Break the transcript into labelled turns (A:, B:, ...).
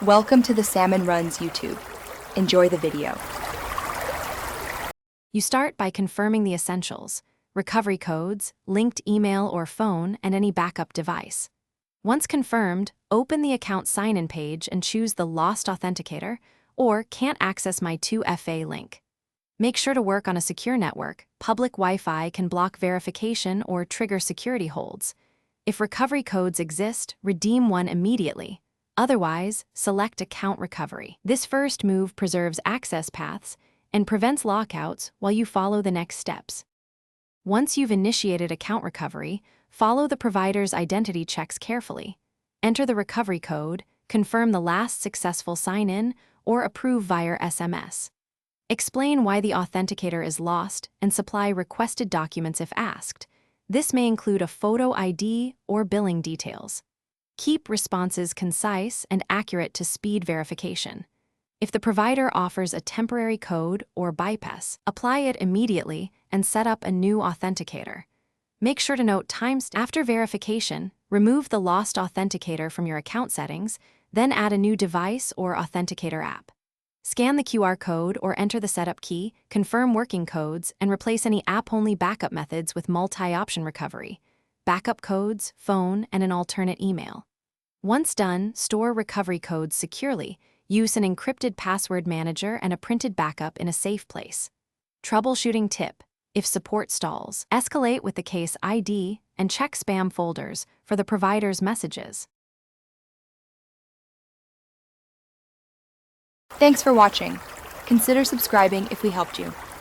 A: Welcome to the Salmon Runs YouTube. Enjoy the video.
B: You start by confirming the essentials: recovery codes, linked email or phone, and any backup device. Once confirmed, open the account sign-in page and choose the Lost Authenticator or Can't Access My 2FA link. Make sure to work on a secure network. Public Wi-Fi can block verification or trigger security holds. If recovery codes exist, redeem one immediately. Otherwise, select Account Recovery. This first move preserves access paths and prevents lockouts while you follow the next steps. Once you've initiated account recovery, follow the provider's identity checks carefully. Enter the recovery code, confirm the last successful sign-in, or approve via SMS. Explain why the authenticator is lost and supply requested documents if asked. This may include a photo ID or billing details. Keep responses concise and accurate to speed verification. If the provider offers a temporary code or bypass, apply it immediately and set up a new authenticator. Make sure to note timestamps. After verification, remove the lost authenticator from your account settings, then add a new device or authenticator app. Scan the QR code or enter the setup key, confirm working codes, and replace any app-only backup methods with multi-option recovery: backup codes, phone, and an alternate email. Once done, store recovery codes securely. Use an encrypted password manager and a printed backup in a safe place. Troubleshooting tip: if support stalls, escalate with the case ID and check spam folders for the provider's messages.
A: Thanks for watching. Consider subscribing if we helped you.